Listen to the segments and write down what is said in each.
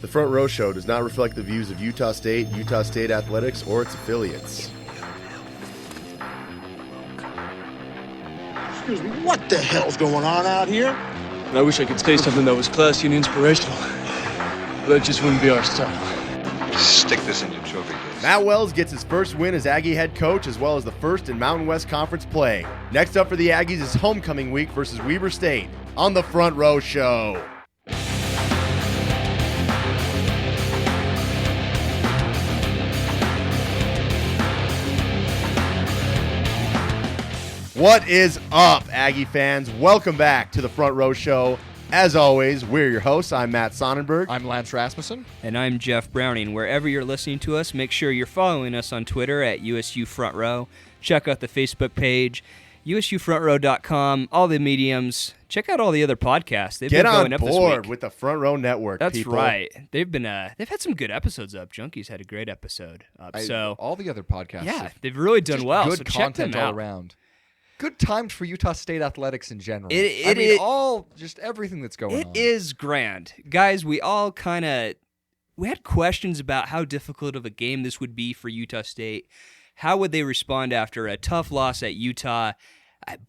The Front Row Show does not reflect the views of Utah State Athletics, or its affiliates. Excuse me, what the hell's going on out here? I wish I could say something that was classy and inspirational, but that just wouldn't be our style. Stick this into trophy case. Matt Wells gets his first win as Aggie head coach, as well as the first in Mountain West Conference play. Next up for the Aggies is homecoming week versus Weber State on the Front Row Show. What is up, Aggie fans? Welcome back to the Front Row Show. As always, we're your hosts. I'm Matt Sonnenberg. I'm Lance Rasmussen. And I'm Jeff Browning. Wherever you're listening to us, make sure you're following us on Twitter at USU Front Row. Check out the Facebook page, usufrontrow.com, all the mediums. Check out all the other podcasts. They've Get been going on up this board week with the Front Row Network, That's people. right. They've had some good episodes up. Junkies had a great episode up. All the other podcasts. Yeah, they've really done just well. Good so check them content all out. around. Good times for Utah State athletics in general. Just everything that's going on. It is grand. Guys, we had questions about how difficult of a game this would be for Utah State. How would they respond after a tough loss at Utah?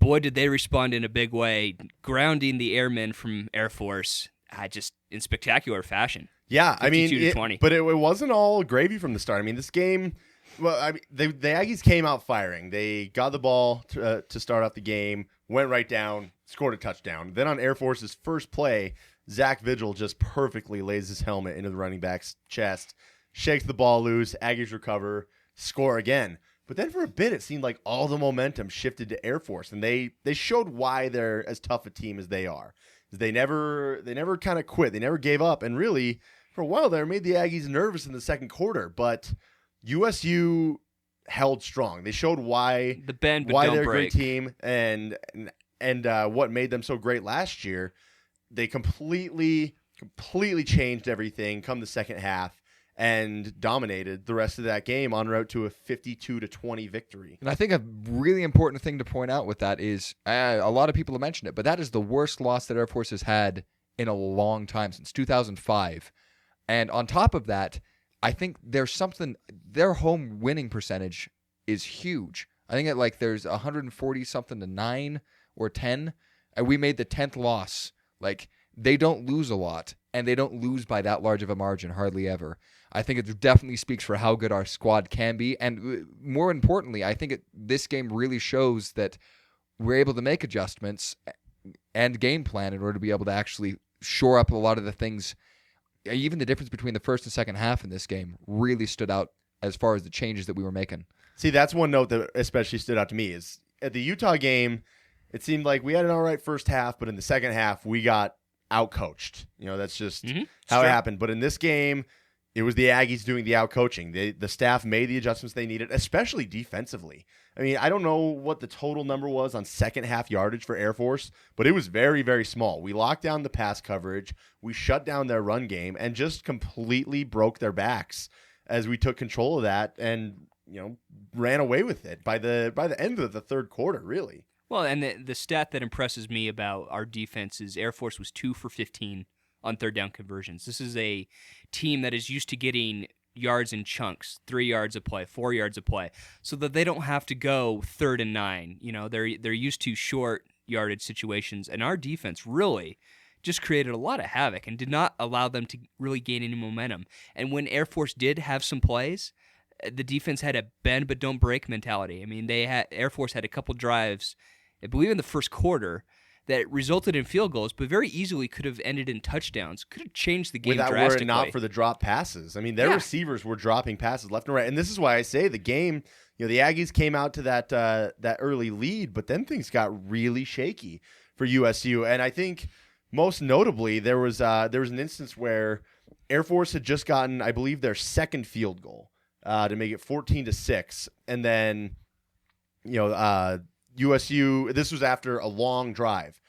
Boy, did they respond in a big way, grounding the airmen from Air Force just in spectacular fashion. Yeah, 52-20. But it wasn't all gravy from the start. I mean, this game... Well, the Aggies came out firing. They got the ball to start off the game, went right down, scored a touchdown. Then on Air Force's first play, Zach Vigil just perfectly lays his helmet into the running back's chest, shakes the ball loose, Aggies recover, score again. But then for a bit, it seemed like all the momentum shifted to Air Force, and they showed why they're as tough a team as they are. They never kind of quit. They never gave up, and really, for a while there, made the Aggies nervous in the second quarter, but USU held strong. They showed why they're a great team and what made them so great last year. They completely changed everything come the second half and dominated the rest of that game en route to a 52-20 victory. And I think a really important thing to point out with that is a lot of people have mentioned it, but that is the worst loss that Air Force has had in a long time, since 2005. And on top of that, I think there's something, their home winning percentage is huge. I think there's 140 something to 9 or 10, and we made the 10th loss. They don't lose a lot, and they don't lose by that large of a margin, hardly ever. I think it definitely speaks for how good our squad can be, and more importantly, I think this game really shows that we're able to make adjustments and game plan in order to be able to actually shore up a lot of the things. Even the difference between the first and second half in this game really stood out as far as the changes that we were making. See, that's one note that especially stood out to me is at the Utah game, it seemed like we had an all right first half, but in the second half, we got outcoached. That's just how it happened. But in this game, it was the Aggies doing the outcoaching. The staff made the adjustments they needed, especially defensively. I mean, I don't know what the total number was on second half yardage for Air Force, but it was very, very small. We locked down the pass coverage, we shut down their run game, and just completely broke their backs as we took control of that and ran away with it by the end of the third quarter, really. Well, and the stat that impresses me about our defense is Air Force was 2 for 15 on third down conversions. This is a team that is used to getting yards in chunks, 3 yards a play, 4 yards a play, so that they don't have to go 3rd and 9. They're used to short yardage situations, and our defense really just created a lot of havoc and did not allow them to really gain any momentum. And when Air Force did have some plays, the defense had a bend but don't break mentality. I mean, Air Force had a couple drives, I believe in the first quarter, that resulted in field goals, but very easily could have ended in touchdowns. Could have changed the game drastically. Were it not for the drop passes. I mean, their receivers were dropping passes left and right. And this is why I say the game, the Aggies came out to that early lead, but then things got really shaky for USU. And I think most notably, there was an instance where Air Force had just gotten, I believe, their second field goal to make it 14-6. And then, USU, this was after a long drive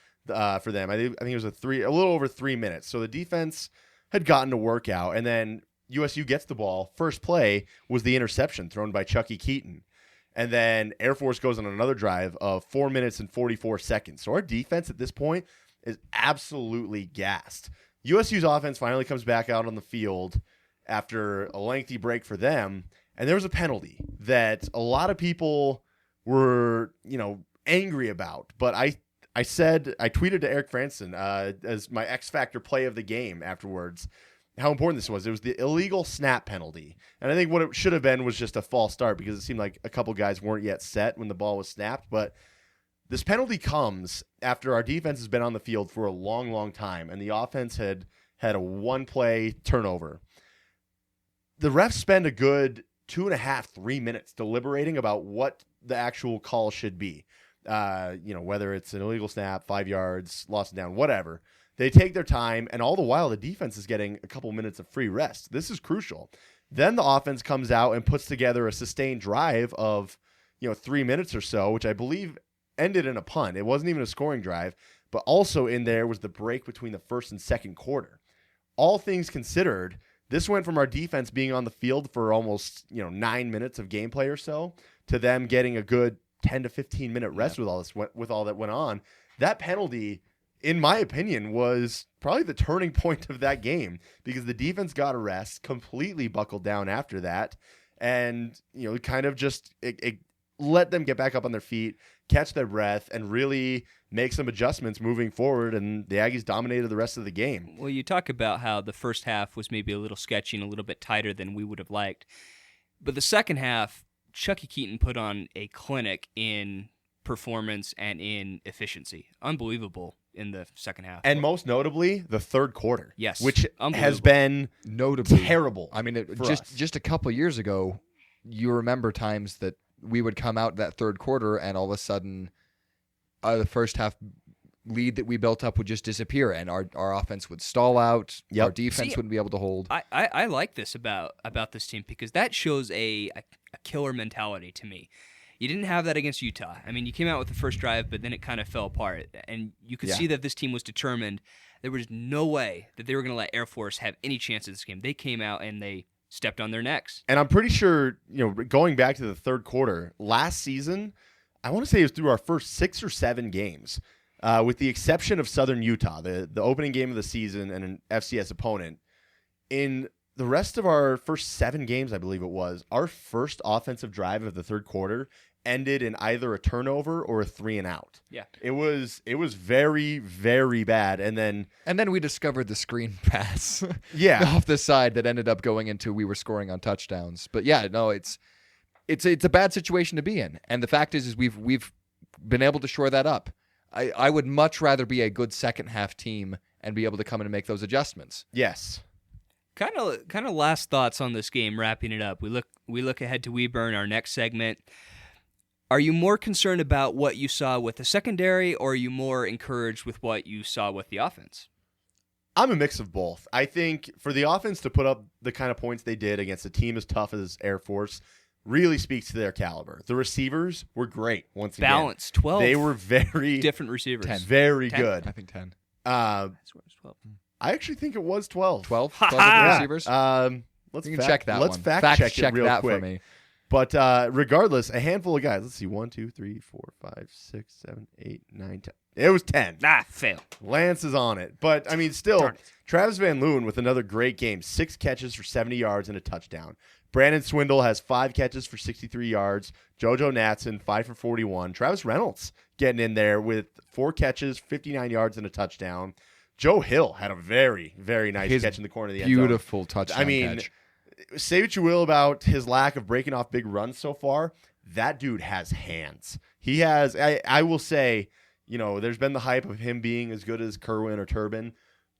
for them. I think it was a little over 3 minutes. So the defense had gotten to work out, and then USU gets the ball. First play was the interception thrown by Chucky Keaton. And then Air Force goes on another drive of 4 minutes and 44 seconds. So our defense at this point is absolutely gassed. USU's offense finally comes back out on the field after a lengthy break for them, and there was a penalty that a lot of people were, angry about. But I tweeted to Eric Franson as my X Factor play of the game afterwards how important this was. It was the illegal snap penalty. And I think what it should have been was just a false start because it seemed like a couple guys weren't yet set when the ball was snapped. But this penalty comes after our defense has been on the field for a long, long time, and the offense had a one-play turnover. The refs spend a good 2.5, 3 minutes deliberating about what the actual call should be. Whether it's an illegal snap, 5 yards, lost down, whatever. They take their time, and all the while the defense is getting a couple minutes of free rest. This is crucial. Then the offense comes out and puts together a sustained drive of 3 minutes or so, which I believe ended in a punt. It wasn't even a scoring drive, but also in there was the break between the first and second quarter. All things considered, this went from our defense being on the field for almost 9 minutes of gameplay or so to them getting a good 10 to 15 minute rest with all that went on. That penalty, in my opinion, was probably the turning point of that game because the defense got a rest, completely buckled down after that, and kind of just it let them get back up on their feet, catch their breath, and really make some adjustments moving forward, and the Aggies dominated the rest of the game. Well, you talk about how the first half was maybe a little sketchy and a little bit tighter than we would have liked. But the second half, Chucky Keaton put on a clinic in performance and in efficiency. Unbelievable in the second half. And most notably, the third quarter. Yes. Which has been notably terrible. I mean, just a couple years ago, you remember times that we would come out that third quarter and all of a sudden the first half lead that we built up would just disappear and our offense would stall out. Yep. Our defense wouldn't be able to hold. I like this about this team because that shows a killer mentality to me. You didn't have that against Utah. I mean, you came out with the first drive, but then it kind of fell apart. And you could see that this team was determined. There was no way that they were going to let Air Force have any chance in this game. They came out and they stepped on their necks. And I'm pretty sure, going back to the third quarter, last season, I want to say it was through our first 6 or 7 games, with the exception of Southern Utah, the opening game of the season and an FCS opponent. In the rest of our first 7 games, I believe it was, our first offensive drive of the third quarter ended in either a turnover or a 3-and-out. Yeah. It was very, very bad. And then we discovered the screen pass yeah. off the side that ended up going into we were scoring on touchdowns. But yeah, no, it's a bad situation to be in. And the fact is we've been able to shore that up. I would much rather be a good second half team and be able to come in and make those adjustments. Yes. Kind of last thoughts on this game, wrapping it up. We look ahead to Weburn, our next segment. Are you more concerned about what you saw with the secondary, or are you more encouraged with what you saw with the offense? I'm a mix of both. I think for the offense to put up the kind of points they did against a team as tough as Air Force really speaks to their caliber. The receivers were great once again. Balanced, 12. They were very different receivers. 10. Very 10. good. I think 10. I swear it was 12. I actually think it was 12. 12? 12 different receivers? Let's you can check that let's one. fact check it real that quick. for me. But regardless, a handful of guys. Let's see. 1, 2, 3, 4, 5, 6, 7, 8, 9, 10. It was 10. Fail. Lance is on it. But, I mean, still, Travis Van Loon with another great game. 6 catches for 70 yards and a touchdown. Brandon Swindle has 5 catches for 63 yards. JoJo Natson, 5 for 41. Travis Reynolds getting in there with 4 catches, 59 yards and a touchdown. Joe Hill had a very, very nice catch in the corner of the end zone. Beautiful touchdown catch. Say what you will about his lack of breaking off big runs so far. That dude has hands. He has, I will say, there's been the hype of him being as good as Kerwin or Turbin.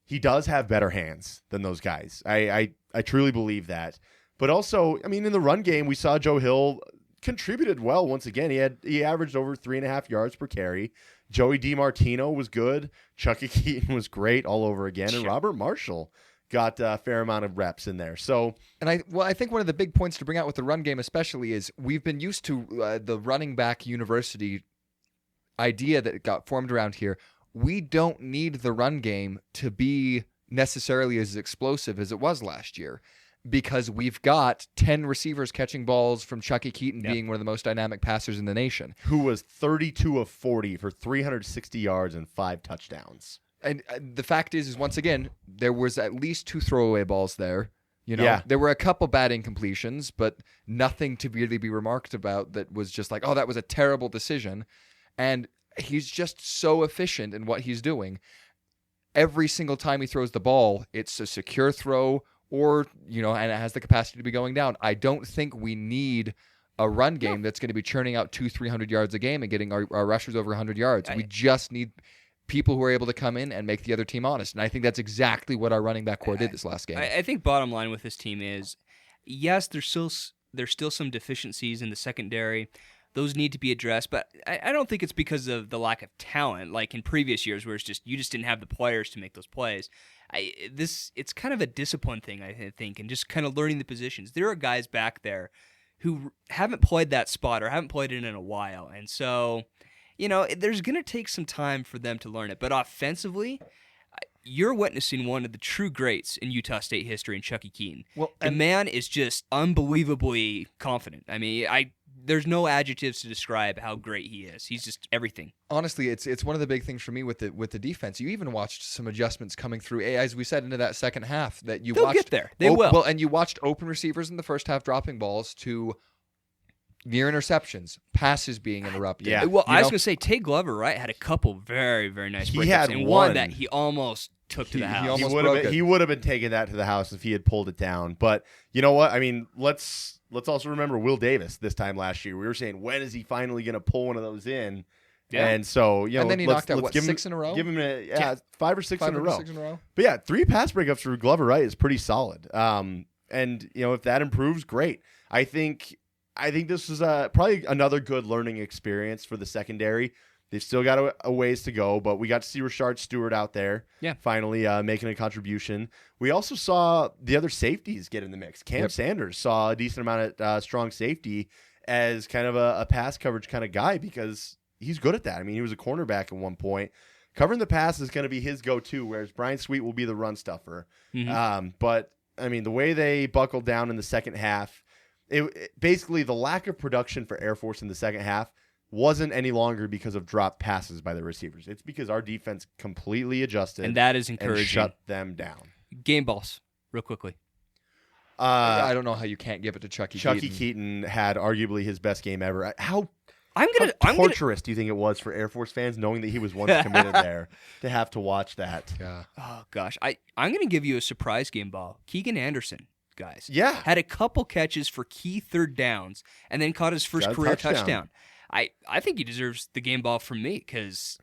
He does have better hands than those guys. I truly believe that. But also, I mean, in the run game, we saw Joe Hill contributed well once again. He averaged over 3.5 yards per carry. Joey DiMartino was good. Chucky Keaton was great all over again. And Robert Marshall got a fair amount of reps in there. So, and I think one of the big points to bring out with the run game especially is we've been used to the running back university idea that got formed around here. We don't need the run game to be necessarily as explosive as it was last year because we've got 10 receivers catching balls from Chucky Keaton being one of the most dynamic passers in the nation. Who was 32 of 40 for 360 yards and 5 touchdowns. And the fact is once again, there was at least 2 throwaway balls there. Yeah. There were a couple bad incompletions, but nothing to really be remarked about that was just like, oh, that was a terrible decision. And he's just so efficient in what he's doing. Every single time he throws the ball, it's a secure throw or, and it has the capacity to be going down. I don't think we need a run game that's going to be churning out 200-300 yards a game and getting our rushers over 100 yards. We just need people who are able to come in and make the other team honest. And I think that's exactly what our running back core did this last game. I think bottom line with this team is, yes, there's still some deficiencies in the secondary. Those need to be addressed, but I don't think it's because of the lack of talent, like in previous years, where you just didn't have the players to make those plays. It's kind of a discipline thing, I think, and just kind of learning the positions. There are guys back there who haven't played that spot or haven't played it in a while, and so there's going to take some time for them to learn it. But offensively, you're witnessing one of the true greats in Utah State history in Chucky Keaton. Well, the man is just unbelievably confident. I mean, there's no adjectives to describe how great he is. He's just everything. Honestly, it's one of the big things for me with the defense. You even watched some adjustments coming through, as we said, into that second half that you They'll watched. Get there. They will. Well, and you watched open receivers in the first half dropping balls to near interceptions, passes being interrupted. Yeah. Well, I was going to say, Tate Glover, right, had a couple very, very nice He breakups, had and one that he almost took to the house. almost broke it. He would have been taking that to the house if he had pulled it down. But you know what? I mean, let's also remember Will Davis this time last year. We were saying, when is he finally going to pull one of those in? Yeah. And so, and then he knocked out, give him, 6 in a row? Give him 5 or 6 in a row. 6 in a row. But yeah, 3 pass breakups for Glover Wright is pretty solid. And if that improves, great. I think this is probably another good learning experience for the secondary. They've still got a ways to go, but we got to see Rashard Stewart out there, finally making a contribution. We also saw the other safeties get in the mix. Cam Sanders saw a decent amount of strong safety as kind of a pass coverage kind of guy because he's good at that. I mean, he was a cornerback at one point. Covering the pass is going to be his go-to, whereas Brian Sweet will be the run stuffer. Mm-hmm. But, I mean, the way they buckled down in the second half, basically the lack of production for Air Force in the second half wasn't any longer because of dropped passes by the receivers. It's because our defense completely adjusted. And that is encouraging. And shut them down. Game balls, real quickly. I don't know how you can't give it to Chucky Keaton. Chucky Keaton had arguably his best game ever. How torturous do you think it was for Air Force fans knowing that he was once committed there to have to watch that? Yeah. Oh, gosh. I'm going to give you a surprise game ball. Keegan Anderson, guys. Yeah. Had a couple catches for key third downs and then caught his first career touchdown. I think he deserves the game ball from me because,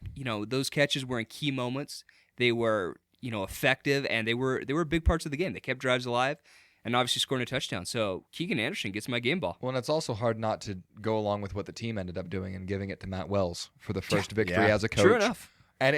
those catches were in key moments. They were, effective, and they were big parts of the game. They kept drives alive and obviously scoring a touchdown. So Keegan Anderson gets my game ball. Well, and it's also hard not to go along with what the team ended up doing and giving it to Matt Wells for the first victory as a coach. True enough. And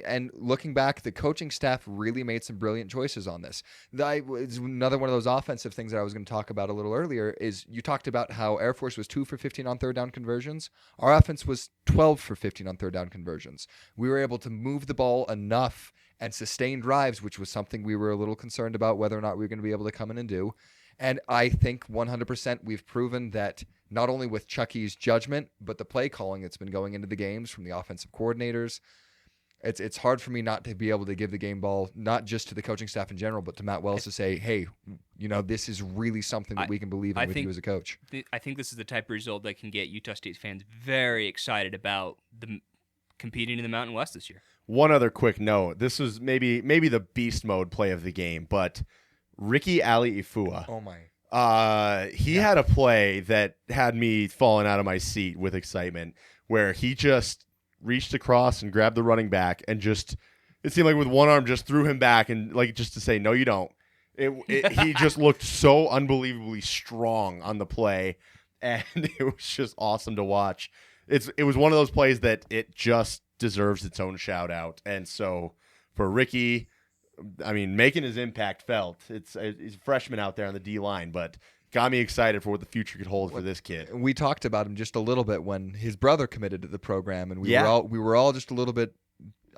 and looking back, the coaching staff really made some brilliant choices on this. It's another one of those offensive things that I was going to talk about a little earlier is you talked about how Air Force was 2 for 15 on third down conversions. Our offense was 12 for 15 on third down conversions. We were able to move the ball enough and sustain drives, which was something we were a little concerned about whether or not we were going to be able to come in and do. And I think 100% we've proven that not only with Chucky's judgment, but the play calling that's been going into the games from the offensive coordinators. It's hard for me not to be able to give the game ball, not just to the coaching staff in general, but to Matt Wells to say, hey, this is really something that we can believe in with you as a coach. I think this is the type of result that can get Utah State fans very excited about competing in the Mountain West this year. One other quick note. This was maybe the beast mode play of the game, but Ricky Ali Ifua. Oh, my. He had a play that had me falling out of my seat with excitement where he just reached across and grabbed the running back and just, it seemed like with one arm just threw him back and just to say, no, you don't. He just looked so unbelievably strong on the play, and it was just awesome to watch. It was one of those plays that it just deserves its own shout out. And so for Ricky, I mean, making his impact felt. He's a freshman out there on the D line, but got me excited for what the future could hold for this kid. We talked about him just a little bit when his brother committed to the program, and we were all just a little bit,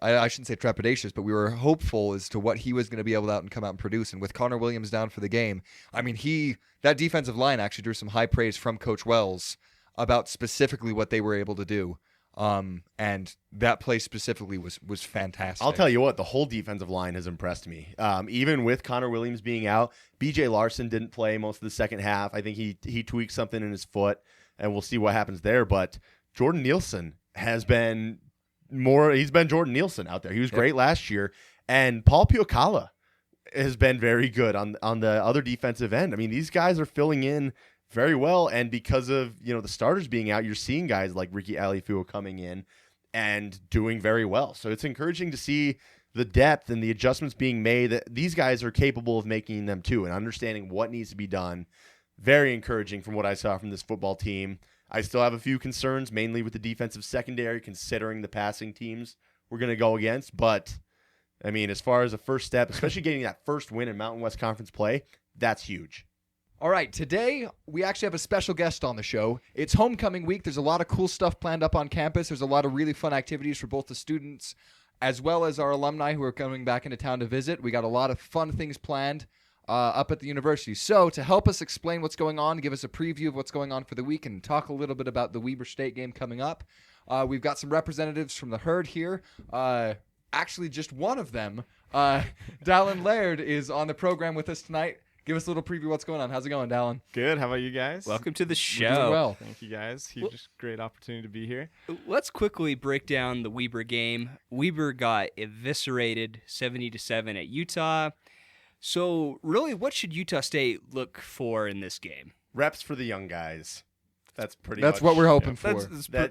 I shouldn't say trepidatious, but we were hopeful as to what he was going to be able to come out and produce. And with Connor Williams down for the game, I mean, that defensive line actually drew some high praise from Coach Wells about specifically what they were able to do. And that play specifically was fantastic. I'll tell you what, the whole defensive line has impressed me. Even with Connor Williams being out, BJ Larson didn't play most of the second half. I think he tweaked something in his foot, and we'll see what happens there. But Jordan Nielsen has been he's been Jordan Nielsen out there. He was great last year. And Paul Piocala has been very good on the other defensive end. I mean, these guys are filling in very well, and because of the starters being out, you're seeing guys like Ricky Aliafiua coming in and doing very well. So it's encouraging to see the depth and the adjustments being made, that these guys are capable of making them too, and understanding what needs to be done. Very encouraging from what I saw from this football team. I still have a few concerns, mainly with the defensive secondary, considering the passing teams we're going to go against. But, I mean, as far as a first step, especially getting that first win in Mountain West Conference play, that's huge. All right, today we actually have a special guest on the show. It's homecoming week. There's a lot of cool stuff planned up on campus. There's a lot of really fun activities for both the students as well as our alumni who are coming back into town to visit. We got a lot of fun things planned up at the university. So to help us explain what's going on, give us a preview of what's going on for the week, and talk a little bit about the Weber State game coming up, we've got some representatives from the Herd here. Actually, just one of them, Dallin Laird, is on the program with us tonight. Give us a little preview of what's going on. How's it going, Dallin? Good. How about you guys? Welcome to the We're doing show. well. Thank you guys. Huge, great opportunity to be here. Let's quickly break down the Weber game. Weber got eviscerated 70-7 at Utah. So really, what should Utah State look for in this game? Reps for the young guys. That's That's what we're hoping for.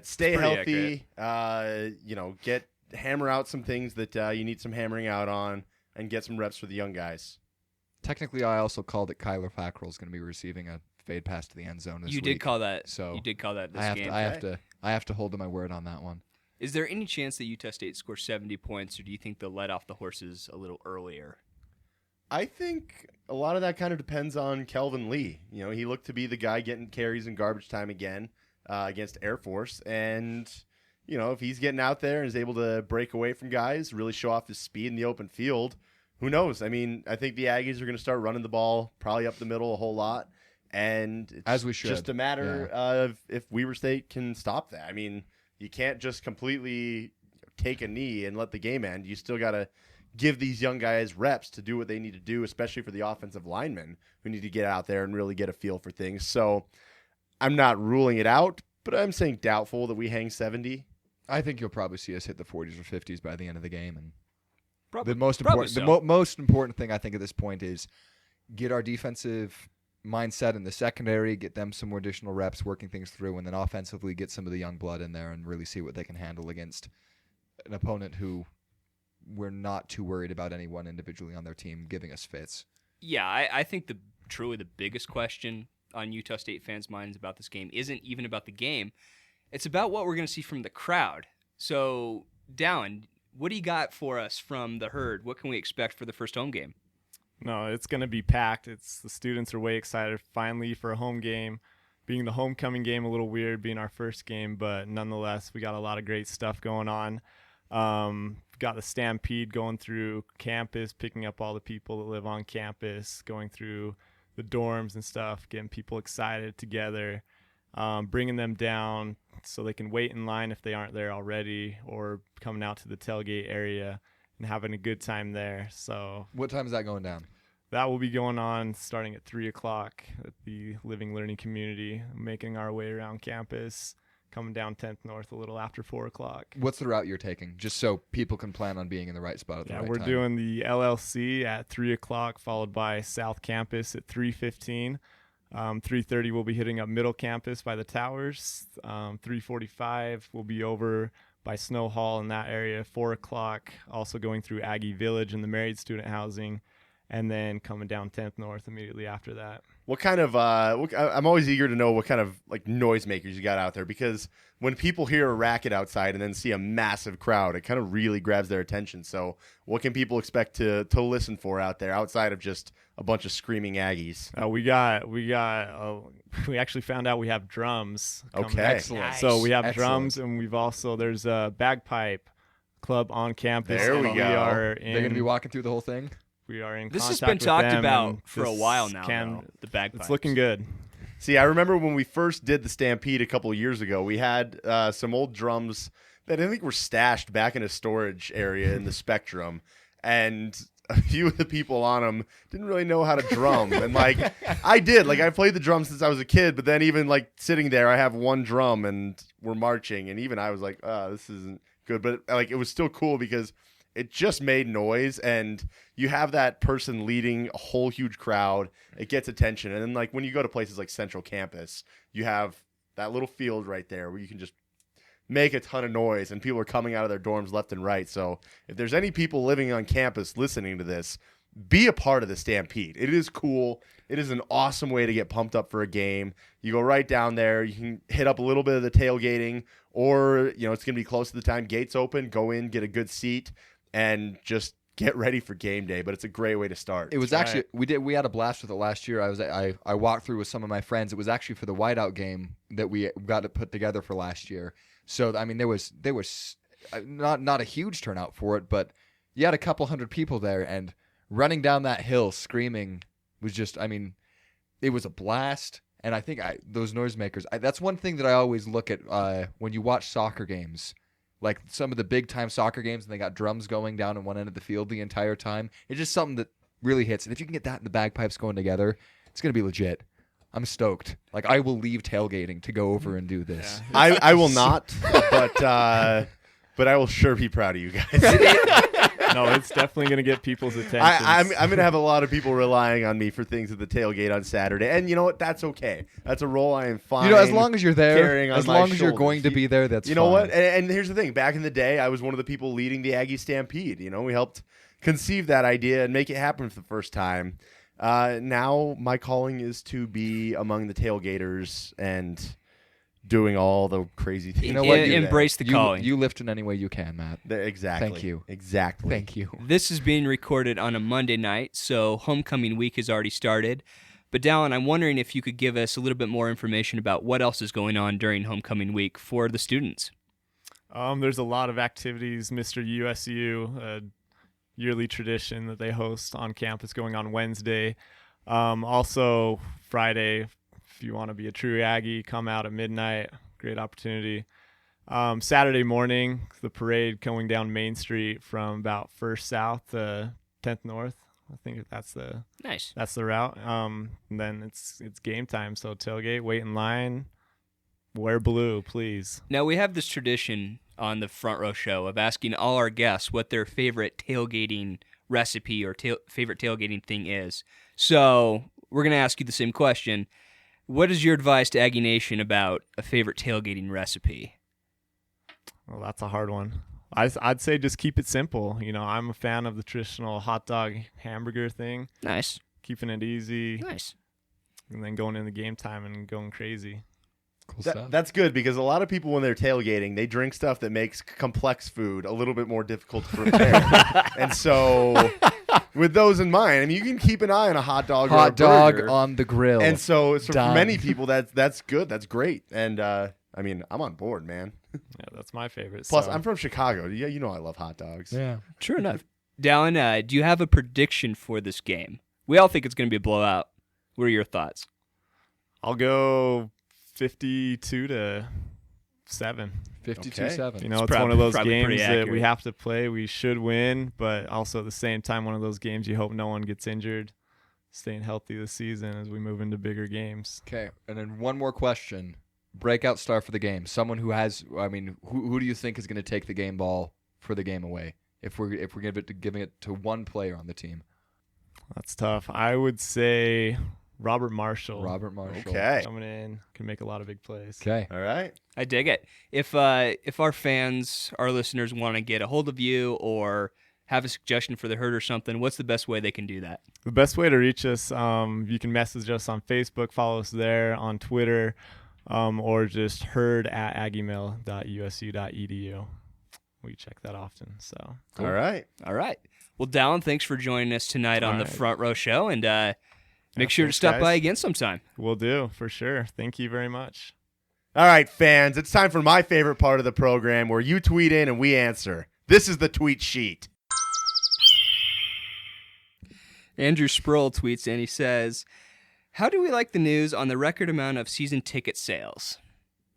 Stay pretty healthy. Hammer out some things that you need some hammering out on, and get some reps for the young guys. Technically, I also called it Kyler Fackrell is going to be receiving a fade pass to the end zone this You week. did call that. So you did call that this game. I have to hold to my word on that one. Is there any chance that Utah State scores 70 points, or do you think they'll let off the horses a little earlier? I think a lot of that kind of depends on Kelvin Lee. He looked to be the guy getting carries in garbage time again against Air Force. And, if he's getting out there and is able to break away from guys, really show off his speed in the open field, who knows? I mean, I think the Aggies are going to start running the ball probably up the middle a whole lot. And it's as we should. Just a matter of if Weber State can stop that. I mean, you can't just completely take a knee and let the game end. You still got to give these young guys reps to do what they need to do, especially for the offensive linemen who need to get out there and really get a feel for things. So I'm not ruling it out, but I'm saying doubtful that we hang 70. I think you'll probably see us hit the 40s or 50s by the end of the game. And Probably, the most important thing I think at this point is get our defensive mindset in the secondary, get them some more additional reps, working things through, and then offensively get some of the young blood in there and really see what they can handle against an opponent who we're not too worried about anyone individually on their team giving us fits. Yeah, I think truly the biggest question on Utah State fans' minds about this game isn't even about the game. It's about what we're going to see from the crowd. So, Dallin, what do you got for us from the Herd? What can we expect for the first home game? No, it's going to be packed. The students are way excited finally for a home game. Being the homecoming game, a little weird being our first game, but nonetheless, we got a lot of great stuff going on. Got the Stampede going through campus, picking up all the people that live on campus, going through the dorms and stuff, getting people excited together, bringing them down so they can wait in line if they aren't there already, or coming out to the tailgate area and having a good time there. So what time is that going down? That will be going on starting at 3 o'clock at the Living Learning Community, making our way around campus, coming down 10th North a little after 4 o'clock. What's the route you're taking, just so people can plan on being in the right spot at the right time? Yeah, we're doing the LLC at 3 o'clock, followed by South Campus at 3:15. 3:30 we'll be hitting up Middle Campus by the towers. 3:45 we'll be over by Snow Hall in that area. 4 o'clock also going through Aggie Village and the married student housing, and then coming down 10th North immediately after that. What kind of I'm always eager to know what kind of noisemakers you got out there, because when people hear a racket outside and then see a massive crowd, it kind of really grabs their attention. So what can people expect to listen for out there outside of just a bunch of screaming Aggies? We actually found out we have drums. Okay. Excellent. Nice. So we have Excellent. drums, and there's a bagpipe club on campus. There we and go. They're going to be walking through the whole thing? We are in This has contact been with talked them, about and for a this while now, though, the bagpipes. It's looking good. See, I remember when we first did the Stampede a couple of years ago, we had some old drums that I think were stashed back in a storage area in the Spectrum, and a few of the people on them didn't really know how to drum. And like I did, like I played the drums since I was a kid, but then even like sitting there, I have one drum and we're marching, and even I was like, oh, this isn't good. But like it was still cool because it just made noise, and you have that person leading a whole huge crowd. It gets attention. And then like when you go to places like Central Campus, you have that little field right there where you can just make a ton of noise, and people are coming out of their dorms left and right. So if there's any people living on campus listening to this, be a part of the Stampede. It is cool. It is an awesome way to get pumped up for a game. You go right down there. You can hit up a little bit of the tailgating, or it's going to be close to the time gates open. Go in, get a good seat, and just get ready for game day. But it's a great way to start. It was actually we had a blast with it last year. I walked through with some of my friends. It was actually for the whiteout game that we got to put together for last year. So I mean, there was not a huge turnout for it, but you had a couple hundred people there, and running down that hill screaming was just, I mean, it was a blast. And I think those noisemakers, that's one thing that I always look at when you watch soccer games, like some of the big time soccer games, and they got drums going down in one end of the field the entire time. It's just something that really hits. And if you can get that and the bagpipes going together, it's going to be legit. I'm stoked. Like, I will leave tailgating to go over and do this. Yeah. I will not, but I will sure be proud of you guys. No, it's definitely going to get people's attention. I'm going to have a lot of people relying on me for things at the tailgate on Saturday. And you know what? That's okay. That's a role I am fine. As long as you're there, as long as you're shoulders. going to be there, that's fine. You know what? And here's the thing. Back in the day, I was one of the people leading the Aggie Stampede. We helped conceive that idea and make it happen for the first time. Now my calling is to be among the tailgaters and doing all the crazy things. You know what? Embrace the calling. You lift in any way you can, Matt. Exactly. Thank you. Exactly. Thank you. This is being recorded on a Monday night, so homecoming week has already started. But Dallin, I'm wondering if you could give us a little bit more information about what else is going on during homecoming week for the students. There's a lot of activities. Mr. USU, a yearly tradition that they host on campus, going on Wednesday. Also Friday, if you want to be a true Aggie, come out at midnight. Great opportunity. Saturday morning, the parade going down Main Street from about 1st South to 10th North. I think that's the route. And then it's game time. So tailgate, wait in line, wear blue, please. Now we have this tradition on the Front Row Show of asking all our guests what their favorite tailgating recipe or favorite tailgating thing is. So we're going to ask you the same question. What is your advice to Aggie Nation about a favorite tailgating recipe? Well, that's a hard one. I'd say just keep it simple. I'm a fan of the traditional hot dog hamburger thing. Nice. Keeping it easy. Nice. And then going into game time and going crazy. Cool stuff. That's good, because a lot of people, when they're tailgating, they drink stuff that makes complex food a little bit more difficult to prepare. And so with those in mind, I mean, you can keep an eye on a hot dog or a burger. On the grill. And so for many people, that's good. That's great. And I mean, I'm on board, man. Yeah, that's my favorite. Plus, I'm from Chicago. Yeah, I love hot dogs. Yeah. True enough. Dallin, do you have a prediction for this game? We all think it's going to be a blowout. What are your thoughts? I'll go 52-7. 52-7. It's one of those games that we have to play. We should win, but also at the same time, one of those games you hope no one gets injured. Staying healthy this season as we move into bigger games. Okay, and then one more question. Breakout star for the game. Someone who has, who do you think is going to take the game ball for the game away? If we're giving it to one player on the team. That's tough. I would say Robert Marshall. Okay. Coming in, can make a lot of big plays. Okay. All right. I dig it. If our fans, our listeners want to get a hold of you or have a suggestion for the herd or something, what's the best way they can do that? The best way to reach us, you can message us on Facebook, follow us there, on Twitter, or just herd@aggiemail.usu.edu. We check that often. So Cool. All right. Well, Dallin, thanks for joining us tonight on the Front Row Show, and make sure to thanks, stop guys. by again sometime. Will do, for sure. Thank you very much. All right, fans, it's time for my favorite part of the program, where you tweet in and we answer. This is the tweet sheet. Andrew Sproul tweets in, he says, How do we like the news on the record amount of season ticket sales?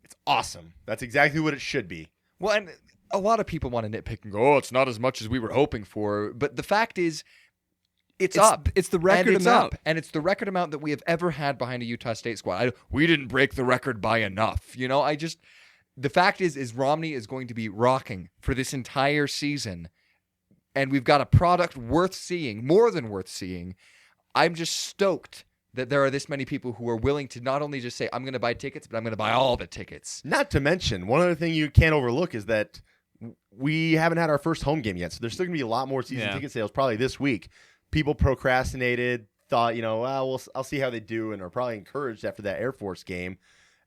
It's awesome. That's exactly what it should be. Well, and a lot of people want to nitpick and go, "Oh, it's not as much as we were hoping for." But the fact is, it's up. It's the record and it's amount. up, and it's the record amount that we have ever had behind a Utah State squad. We didn't break the record by enough. The fact is Romney is going to be rocking for this entire season, and we've got a product worth seeing, more than worth seeing. I'm just stoked that there are this many people who are willing to not only just say, I'm going to buy tickets, but I'm going to buy all the tickets. Not to mention, one other thing you can't overlook is that we haven't had our first home game yet, so there's still going to be a lot more season ticket sales probably this week. People procrastinated, thought, I'll see how they do, and are probably encouraged after that Air Force game,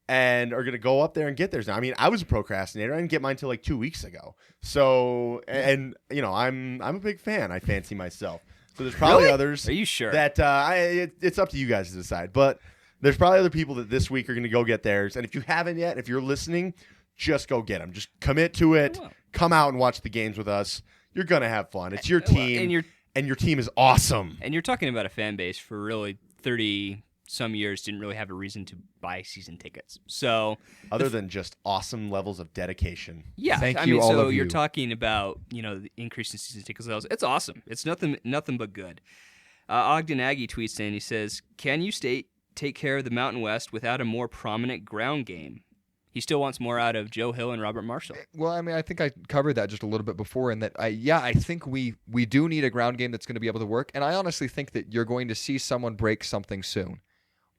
and are going to go up there and get theirs now. I mean, I was a procrastinator. I didn't get mine until like 2 weeks ago. So, and I'm a big fan. I fancy myself. So there's probably others. Are you sure? That it's up to you guys to decide. But there's probably other people that this week are going to go get theirs. And if you haven't yet, if you're listening, just go get them. Just commit to it. Come out and watch the games with us. You're going to have fun. It's your team. And your team is awesome. And you're talking about a fan base for really 30-some years didn't really have a reason to buy season tickets. So other than just awesome levels of dedication. Yeah. Thank you, all of you. You're talking about, the increase in season ticket sales. It's awesome. It's nothing but good. Ogden Aggie tweets in, he says, "Can you take care of the Mountain West without a more prominent ground game?" He still wants more out of Joe Hill and Robert Marshall. Well, I mean, I think I covered that just a little bit before, in that I think we do need a ground game that's going to be able to work, and I honestly think that you're going to see someone break something soon.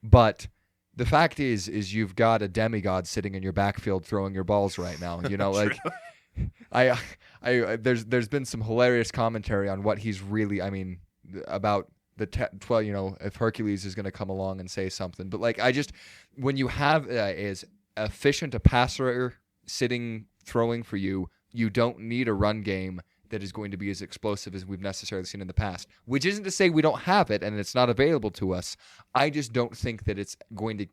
But the fact is you've got a demigod sitting in your backfield throwing your balls right now. There's been some hilarious commentary on what he's really, about the if Hercules is going to come along and say something, but when you have as efficient a passer sitting throwing for you, you don't need a run game that is going to be as explosive as we've necessarily seen in the past, which isn't to say we don't have it and it's not available to us. I just don't think that it's going to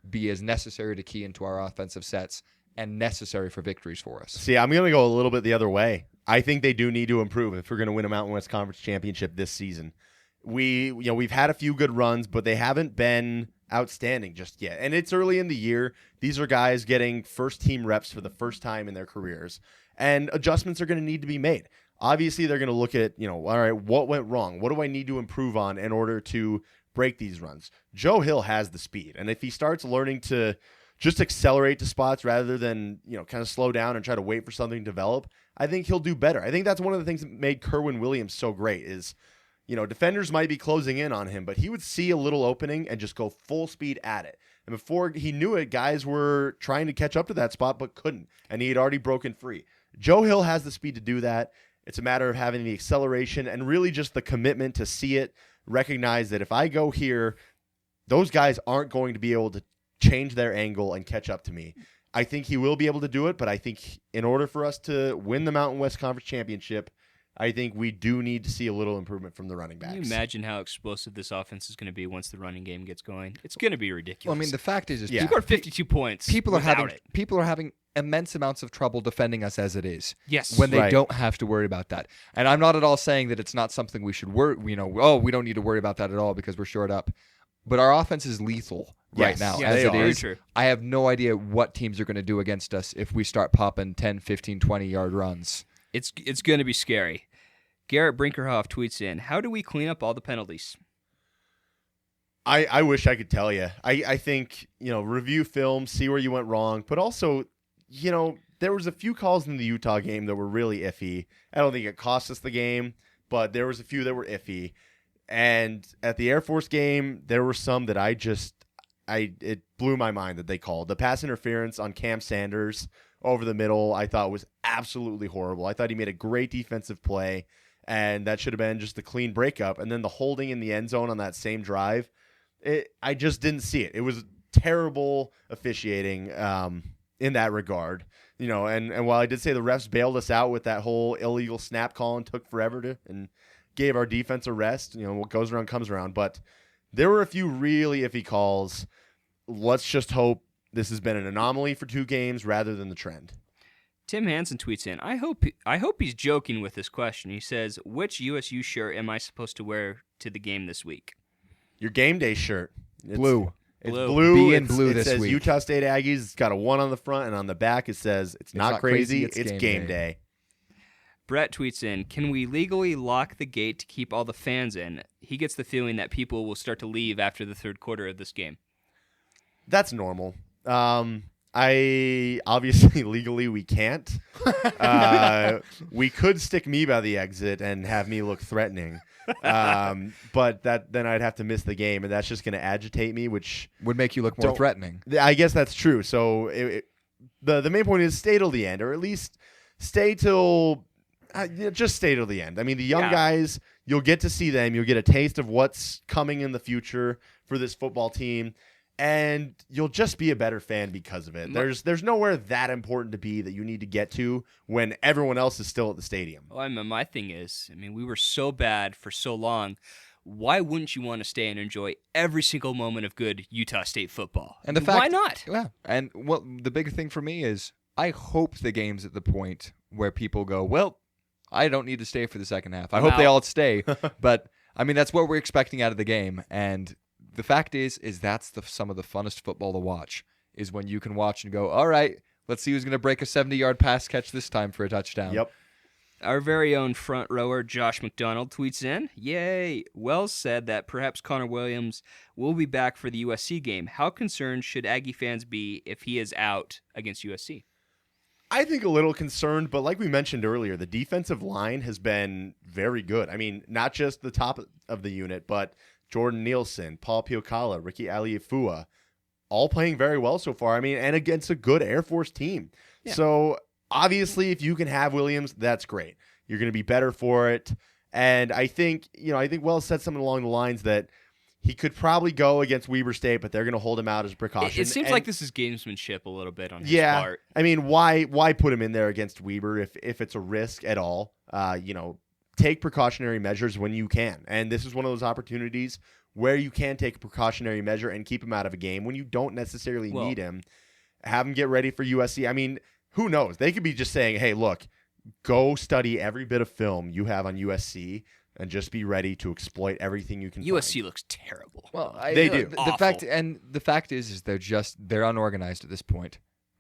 be as necessary to key into our offensive sets and necessary for victories for us. See, I'm going to go a little bit the other way. I think they do need to improve if we're going to win a Mountain West Conference championship this season. We've had a few good runs, but they haven't been outstanding just yet. And it's early in the year. These are guys getting first team reps for the first time in their careers. And adjustments are going to need to be made. Obviously, they're going to look at, all right, what went wrong? What do I need to improve on in order to break these runs? Joe Hill has the speed. And if he starts learning to just accelerate to spots rather than, kind of slow down and try to wait for something to develop, I think he'll do better. I think that's one of the things that made Kerwin Williams so great is, defenders might be closing in on him, but he would see a little opening and just go full speed at it. And before he knew it, guys were trying to catch up to that spot but couldn't, and he had already broken free. Joe Hill has the speed to do that. It's a matter of having the acceleration and really just the commitment to see it, recognize that if I go here, those guys aren't going to be able to change their angle and catch up to me. I think he will be able to do it, but I think in order for us to win the Mountain West Conference Championship, I think we do need to see a little improvement from the running backs. Can you imagine how explosive this offense is going to be once the running game gets going? It's going to be ridiculous. Well, the fact is you scored 52 points. People are having immense amounts of trouble defending us as it is. Yes. When they don't have to worry about that. And I'm not at all saying that it's not something we should worry, we don't need to worry about that at all because we're short up. But our offense is lethal right now as it is. True. I have no idea what teams are going to do against us if we start popping 10, 15, 20-yard runs. It's going to be scary. Garrett Brinkerhoff tweets in, how do we clean up all the penalties? I wish I could tell you. I think, review film, see where you went wrong, but also, there was a few calls in the Utah game that were really iffy. I don't think it cost us the game, but there was a few that were iffy. And at the Air Force game, there were some that it blew my mind that they called. The pass interference on Cam Sanders over the middle, I thought was absolutely horrible. I thought he made a great defensive play, and that should have been just a clean breakup. And then the holding in the end zone on that same drive, I just didn't see it. It was terrible officiating in that regard. And while I did say the refs bailed us out with that whole illegal snap call and took forever and gave our defense a rest, what goes around comes around. But there were a few really iffy calls. Let's just hope this has been an anomaly for 2 games rather than the trend. Tim Hansen tweets in, I hope he's joking with this question. He says, which USU shirt am I supposed to wear to the game this week? Your game day shirt. Blue. It's Blue. blue. Be in blue it this says week. Utah State Aggies. It's got a 1 on the front, and on the back it says it's not crazy. It's game day. Brett tweets in, can we legally lock the gate to keep all the fans in? He gets the feeling that people will start to leave after the third quarter of this game. That's normal. I obviously legally we can't. We could stick me by the exit and have me look threatening. But then I'd have to miss the game, and that's just going to agitate me, which Would make you look more threatening. I guess that's true. So the main point is stay till the end, or at least stay till just stay till the end. I mean, the young guys, you'll get to see them. You'll get a taste of what's coming in the future for this football team, and you'll just be a better fan because of it. There's nowhere that important to be that you need to get to when everyone else is still at the stadium. Well, my thing is, we were so bad for so long. Why wouldn't you want to stay and enjoy every single moment of good Utah State football? And the fact, why not? Yeah. And the big thing for me is I hope the game's at the point where people go, well, I don't need to stay for the second half. I hope they all stay. But, that's what we're expecting out of the game. And the fact is that's some of the funnest football to watch, is when you can watch and go, all right, let's see who's going to break a 70-yard pass catch this time for a touchdown. Yep. Our very own front rower, Josh McDonald, tweets in, yay, Wells said that perhaps Connor Williams will be back for the USC game. How concerned should Aggie fans be if he is out against USC? I think a little concerned, but like we mentioned earlier, the defensive line has been very good. Not just the top of the unit, but Jordan Nielsen, Paul Piocala, Ricky Aliafua, all playing very well so far. and against a good Air Force team. Yeah. So obviously, if you can have Williams, that's great. You're going to be better for it. And I think Wells said something along the lines that he could probably go against Weber State, but they're going to hold him out as a precaution. It seems like this is gamesmanship a little bit on his part. Why put him in there against Weber if it's a risk at all? Take precautionary measures when you can. And this is one of those opportunities where you can take a precautionary measure and keep him out of a game when you don't necessarily need him. Have him get ready for USC. Who knows? They could be just saying, hey, look, go study every bit of film you have on USC and just be ready to exploit everything you can USC find. looks terrible. Well, they do. The fact is they're unorganized at this point.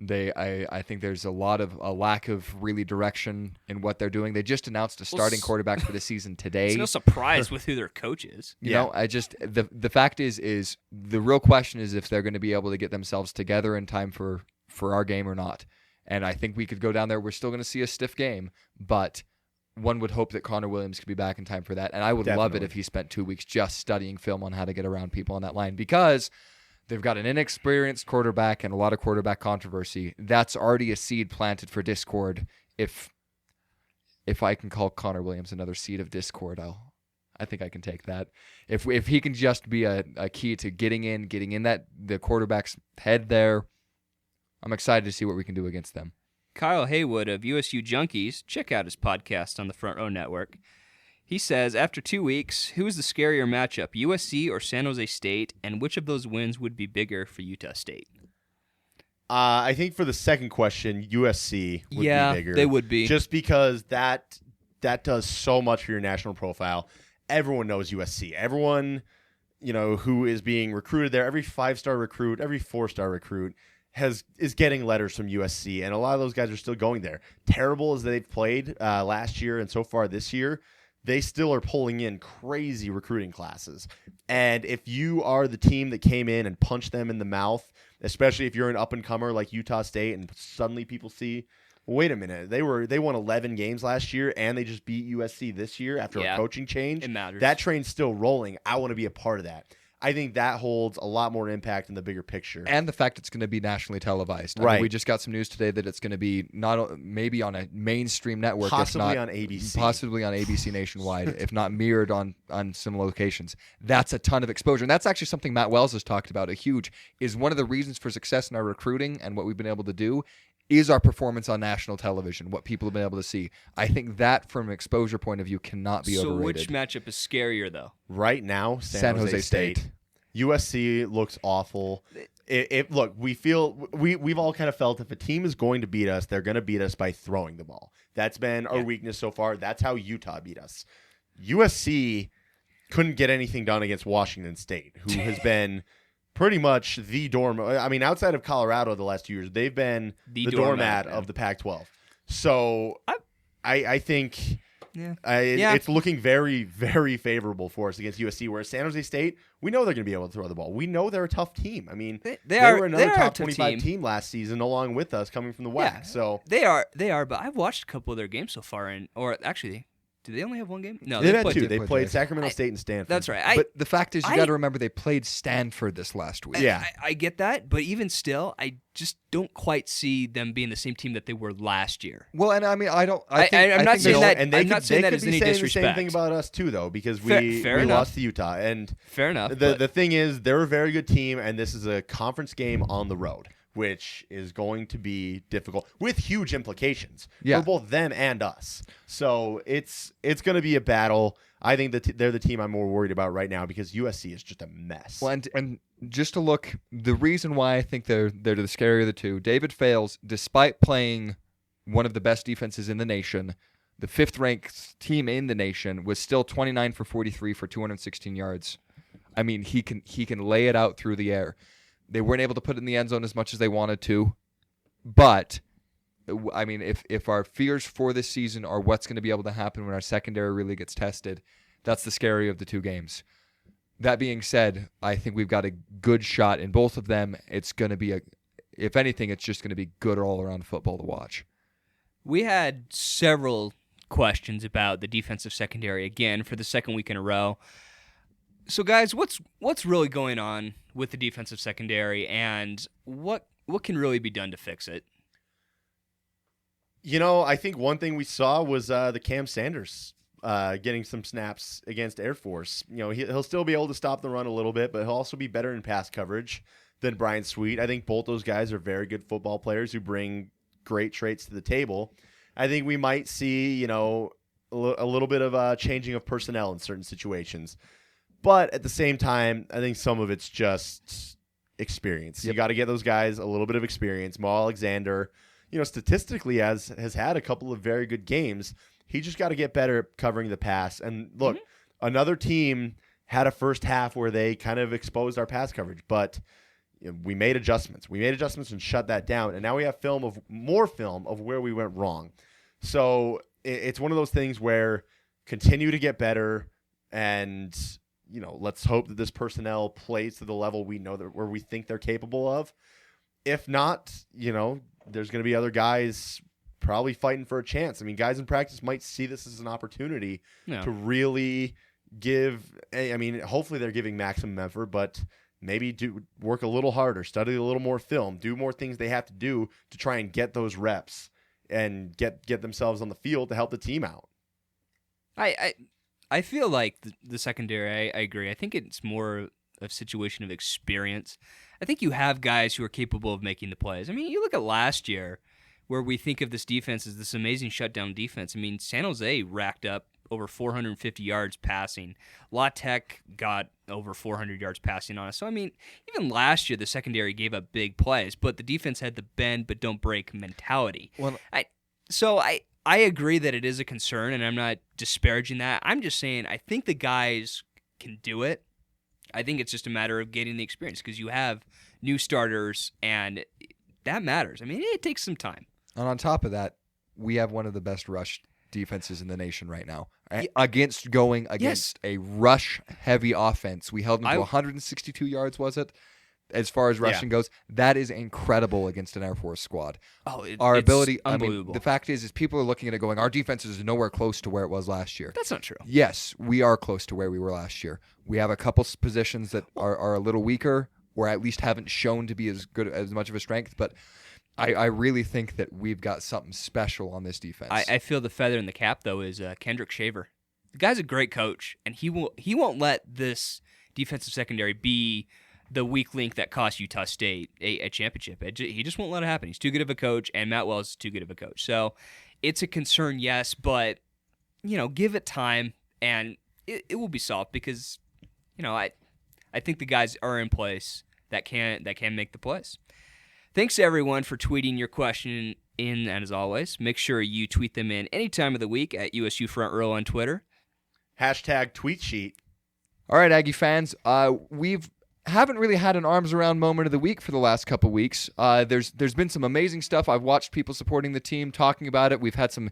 I think there's a lack of really direction in what they're doing. They just announced a starting quarterback for the season today. It's no surprise with who their coach is. The fact is the real question is if they're going to be able to get themselves together in time for our game or not. And I think we could go down there. We're still going to see a stiff game, but one would hope that Connor Williams could be back in time for that. And I would love it if he spent 2 weeks just studying film on how to get around people on that line, because they've got an inexperienced quarterback and a lot of quarterback controversy. That's already a seed planted for discord. If I can call Connor Williams another seed of discord, I think I can take that. If he can just be a key to getting in that the quarterback's head there, I'm excited to see what we can do against them. Kyle Haywood of USU Junkies, check out his podcast on the Front Row Network. He says, after 2 weeks, who is the scarier matchup, USC or San Jose State, and which of those wins would be bigger for Utah State? I think for the second question, USC would be bigger. They would be. Just because that does so much for your national profile. Everyone knows USC. Everyone, who is being recruited there, every 5-star recruit, every 4-star recruit is getting letters from USC, and a lot of those guys are still going there. Terrible as they've played last year and so far this year, they still are pulling in crazy recruiting classes. And if you are the team that came in and punched them in the mouth, especially if you're an up-and-comer like Utah State, and suddenly people see, wait a minute, they won 11 games last year, and they just beat USC this year after a coaching change. It matters. That train's still rolling. I want to be a part of that. I think that holds a lot more impact in the bigger picture. And the fact it's going to be nationally televised. Right. We just got some news today that it's going to be maybe on a mainstream network. Possibly if not, on ABC. Possibly on ABC nationwide, if not mirrored on some locations. That's a ton of exposure. And that's actually something Matt Wells has talked about. Is one of the reasons for success in our recruiting and what we've been able to do is our performance on national television, what people have been able to see. I think that, from an exposure point of view, cannot be overrated. So which matchup is scarier, though? Right now, San Jose State. USC looks awful. Look, we've all kind of felt if a team is going to beat us, they're going to beat us by throwing the ball. That's been our weakness so far. That's how Utah beat us. USC couldn't get anything done against Washington State, who has been pretty much the I mean, outside of Colorado the last 2 years, they've been the doormat of the Pac-12. So I think it's looking very, very favorable for us against USC, whereas San Jose State, we know they're going to be able to throw the ball. We know they're a tough team. I mean, they were another top 25 team last season along with us coming from the WAC. Yeah, so they are, but I've watched a couple of their games so far, or actually, do they only have one game? No, they've had two. They played Sacramento State and Stanford. That's right. But the fact is, you got to remember they played Stanford this last week. Yeah, I get that, but even still, I just don't quite see them being the same team that they were last year. Well, and I mean, I'm not saying that. And they I'm not saying that as any disrespect. The same thing about us too, though, because we lost to Utah. And fair enough. The thing is, they're a very good team, and this is a conference game on the road, which is going to be difficult with huge implications for both them and us. So it's going to be a battle. I think that they're the team I'm more worried about right now because USC is just a mess. Well, and just to look, the reason why I think they're the scarier of the two, David Fales, despite playing one of the best defenses in the nation, the 5th-ranked team in the nation, was still 29 for 43 for 216 yards. I mean, he can lay it out through the air. They weren't able to put it in the end zone as much as they wanted to, but I mean, if our fears for this season are what's going to be able to happen when our secondary really gets tested, that's the scary of the two games. That being said, I think we've got a good shot in both of them. It's going to be if anything, it's just going to be good all around football to watch. We had several questions about the defensive secondary again for the second week in a row. So, guys, what's really going on with the defensive secondary, and what can really be done to fix it? You know, I think one thing we saw was the Cam Sanders getting some snaps against Air Force. You know, he'll still be able to stop the run a little bit, but he'll also be better in pass coverage than Brian Sweet. I think both those guys are very good football players who bring great traits to the table. I think we might see, you know, a little bit of changing of personnel in certain situations. But at the same time, I think some of it's just experience. You got to get those guys a little bit of experience. Mo Alexander, you know, statistically has had a couple of very good games. He just got to get better at covering the pass. And look, another team had a first half where they kind of exposed our pass coverage, but you know, we made adjustments. We made adjustments and shut that down. And now we have more film of where we went wrong. So it's one of those things where continue to get better, and you know, let's hope that this personnel plays to the level we know that where we think they're capable of. If not, you know, there's going to be other guys probably fighting for a chance. I mean, guys in practice might see this as an opportunity to really give. I mean, hopefully they're giving maximum effort, but maybe do work a little harder, study a little more film, do more things they have to do to try and get those reps and get themselves on the field to help the team out. I feel like the secondary, I agree. I think it's more a situation of experience. I think you have guys who are capable of making the plays. I mean, you look at last year where we think of this defense as this amazing shutdown defense. I mean, San Jose racked up over 450 yards passing. La Tech got over 400 yards passing on us. So, I mean, even last year, the secondary gave up big plays, but the defense had the bend but don't break mentality. Well, I agree that it is a concern, and I'm not disparaging that. I'm just saying I think the guys can do it. I think it's just a matter of getting the experience because you have new starters, and that matters. I mean, it takes some time. And on top of that, we have one of the best rush defenses in the nation right now. Against a rush-heavy offense. We held them to 162 yards, was it? As far as rushing goes, that is incredible against an Air Force squad. Our ability, unbelievable. I mean, the fact is people are looking at it going, our defense is nowhere close to where it was last year. That's not true. Yes, we are close to where we were last year. We have a couple positions that are a little weaker, or at least haven't shown to be as good, as much of a strength, but I really think that we've got something special on this defense. I feel the feather in the cap, though, is Kendrick Shaver. The guy's a great coach, and he won't let this defensive secondary be the weak link that cost Utah State a championship. He just won't let it happen. He's too good of a coach, and Matt Wells is too good of a coach. So it's a concern, yes, but you know, give it time, and it will be solved because you know I think the guys are in place that can make the plays. Thanks everyone for tweeting your question in, and as always, make sure you tweet them in any time of the week at USU Front Row on Twitter. #TweetSheet. All right, Aggie fans, we've haven't really had an arms around moment of the week for the last couple weeks. There's been some amazing stuff. I've watched people supporting the team, talking about it. We've had some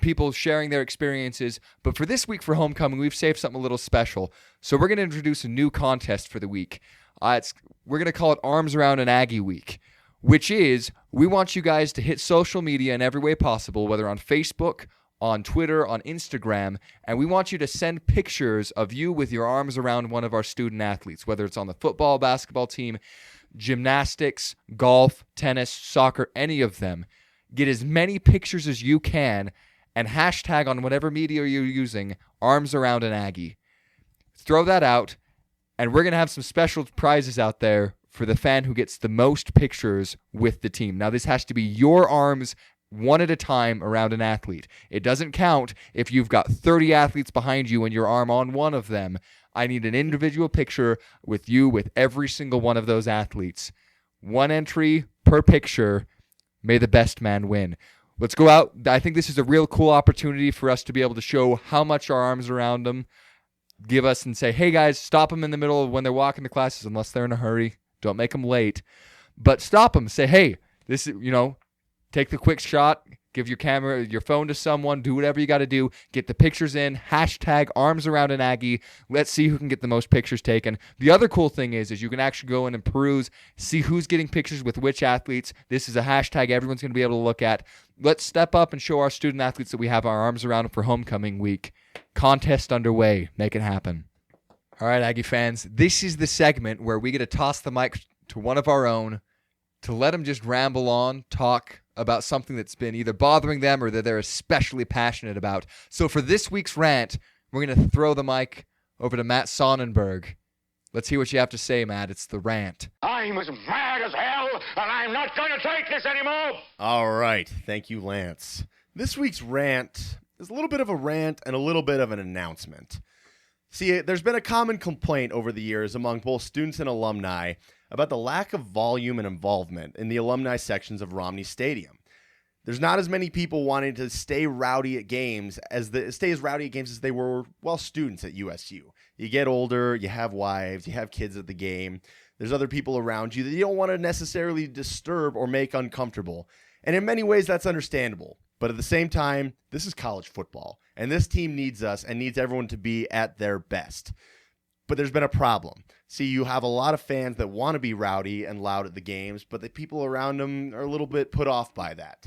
people sharing their experiences. But for this week for homecoming, we've saved something a little special. So we're going to introduce a new contest for the week. We're going to call it Arms Around an Aggie Week, which is we want you guys to hit social media in every way possible, whether on Facebook, on Twitter, on Instagram, and we want you to send pictures of you with your arms around one of our student athletes, whether it's on the football, basketball team, gymnastics, golf, tennis, soccer, any of them. Get as many pictures as you can and hashtag on whatever media you're using, Arms Around an Aggie. Throw that out, and we're going to have some special prizes out there for the fan who gets the most pictures with the team. Now, this has to be your arms one at a time around an athlete. It doesn't count if you've got 30 athletes behind you and your arm on one of them. I need an individual picture with you with every single one of those athletes. One entry per picture. May the best man win. Let's go out. I think this is a real cool opportunity for us to be able to show how much our arms around them. Give us and say, hey guys, stop them in the middle of when they're walking to classes unless they're in a hurry. Don't make them late. But stop them. Say, hey, this is, take the quick shot, give your phone to someone, do whatever you got to do, get the pictures in, hashtag Arms Around an Aggie. Let's see who can get the most pictures taken. The other cool thing is you can actually go in and peruse, see who's getting pictures with which athletes. This is a hashtag everyone's going to be able to look at. Let's step up and show our student athletes that we have our arms around them for homecoming week. Contest underway. Make it happen. All right, Aggie fans, this is the segment where we get to toss the mic to one of our own to let them just ramble on, talk about something that's been either bothering them or that they're especially passionate about. So for this week's rant, we're going to throw the mic over to Matt Sonnenberg. Let's hear what you have to say, Matt. It's the rant. I'm as mad as hell, and I'm not going to take this anymore. All right. Thank you, Lance. This week's rant is a little bit of a rant and a little bit of an announcement. See, there's been a common complaint over the years among both students and alumni about the lack of volume and involvement in the alumni sections of Romney Stadium. There's not as many people wanting to stay rowdy at games as they were while students at USU. You get older, you have wives, you have kids at the game. There's other people around you that you don't want to necessarily disturb or make uncomfortable. And in many ways, that's understandable. But at the same time, this is college football, and this team needs us and needs everyone to be at their best. But there's been a problem. See, you have a lot of fans that want to be rowdy and loud at the games, but the people around them are a little bit put off by that.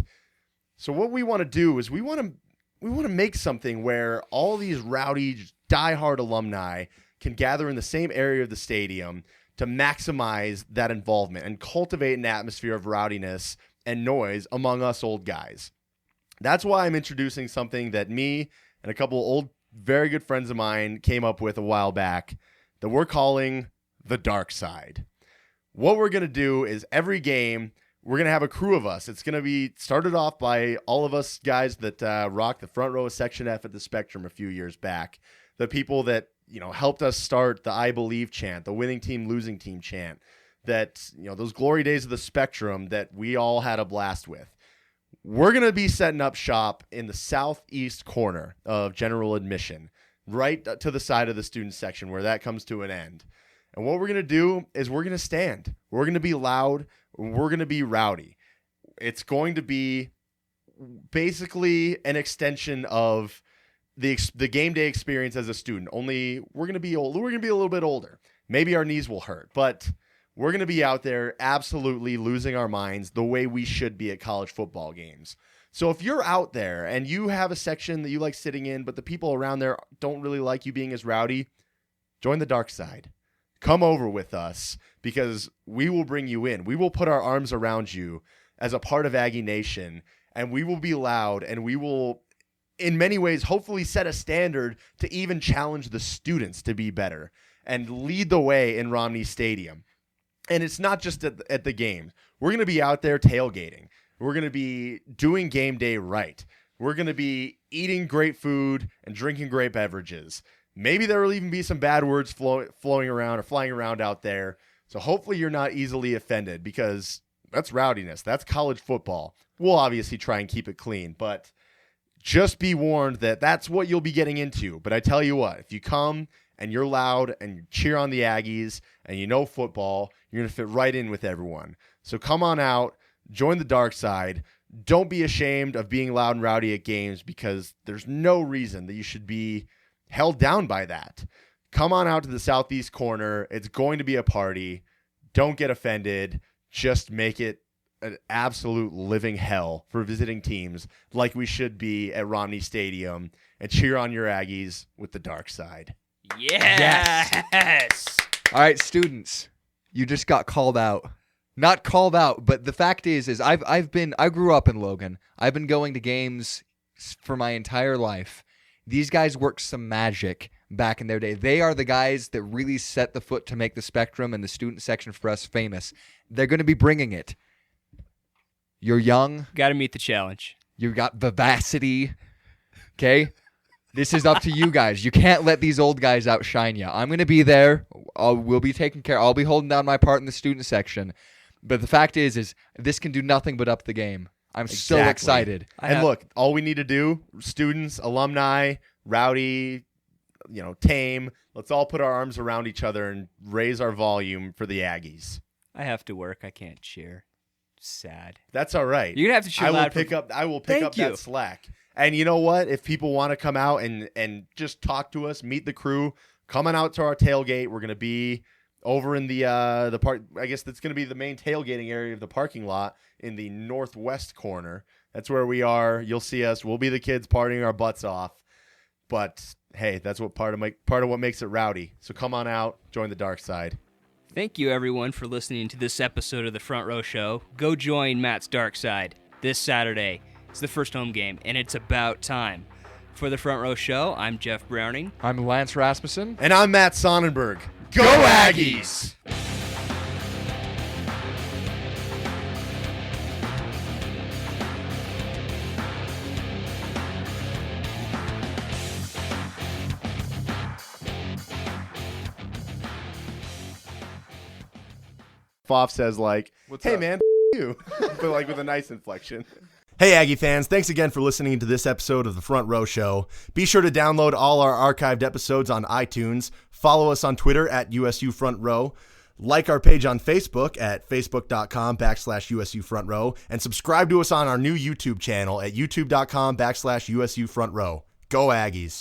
So what we want to do is we want to make something where all these rowdy, diehard alumni can gather in the same area of the stadium to maximize that involvement and cultivate an atmosphere of rowdiness and noise among us old guys. That's why I'm introducing something that me and a couple of old, very good friends of mine came up with a while back that we're calling the dark side. What we're going to do is every game, we're going to have a crew of us. It's going to be started off by all of us guys that rocked the front row of Section F at the Spectrum a few years back. The people that, helped us start the I Believe chant, the winning team, losing team chant, that, those glory days of the Spectrum that we all had a blast with. We're going to be setting up shop in the southeast corner of general admission, right to the side of the student section where that comes to an end. And what we're going to do is we're going to stand. We're going to be loud. We're going to be rowdy. It's going to be basically an extension of the game day experience as a student. Only we're going to be old. We're going to be a little bit older. Maybe our knees will hurt, but we're going to be out there absolutely losing our minds the way we should be at college football games. So if you're out there and you have a section that you like sitting in, but the people around there don't really like you being as rowdy, join the dark side. Come over with us because we will bring you in. We will put our arms around you as a part of Aggie Nation, and we will be loud, and we will, in many ways, hopefully set a standard to even challenge the students to be better and lead the way in Romney Stadium. And it's not just at the game. We're going to be out there tailgating. We're going to be doing game day right. We're going to be eating great food and drinking great beverages. Maybe there will even be some bad words flowing around or flying around out there. So hopefully you're not easily offended because that's rowdiness. That's college football. We'll obviously try and keep it clean, but just be warned that that's what you'll be getting into. But I tell you what, if you come and you're loud and you cheer on the Aggies and you know football, you're going to fit right in with everyone. So come on out, join the dark side. Don't be ashamed of being loud and rowdy at games because there's no reason that you should be held down by that. Come on out to the southeast corner. It's going to be a party. Don't get offended. Just make it an absolute living hell for visiting teams like we should be at Romney Stadium and cheer on your Aggies with the dark side. Yes. All right, students, you just got called out. Not called out, but the fact is I grew up in Logan. I've been going to games for my entire life. These guys worked some magic back in their day. They are the guys that really set the foot to make the Spectrum and the student section for us famous. They're going to be bringing it. You're young. Got to meet the challenge. You got vivacity. Okay? This is up to you guys. You can't let these old guys outshine you. I'm going to be there. We'll be taking care. I'll be holding down my part in the student section. But the fact is this can do nothing but up the game. I'm so excited. And look, all we need to do, students, alumni, rowdy, tame, let's all put our arms around each other and raise our volume for the Aggies. I have to work. I can't cheer. Sad. That's all right. You're going to have to cheer I will loud pick for... up Thank you. that slack. And you know what? If people want to come out and just talk to us, meet the crew, coming out to our tailgate, we're going to be over in the part. I guess that's going to be the main tailgating area of the parking lot in the northwest corner. That's where we are. You'll see us. We'll be the kids partying our butts off. But hey, that's what part of what makes it rowdy. So come on out, join the dark side. Thank you, everyone, for listening to this episode of the Front Row Show. Go join Matt's dark side this Saturday. It's the first home game, and it's about time. For the Front Row Show, I'm Jeff Browning. I'm Lance Rasmussen. And I'm Matt Sonnenberg. Go Aggies! Foff says hey up? man, you, but with a nice inflection. Hey Aggie fans, thanks again for listening to this episode of the Front Row Show. Be sure to download all our archived episodes on iTunes, follow us on Twitter at USU Front Row, like our page on Facebook at facebook.com/USU Front Row, and subscribe to us on our new YouTube channel at youtube.com/USU Front Row. Go Aggies!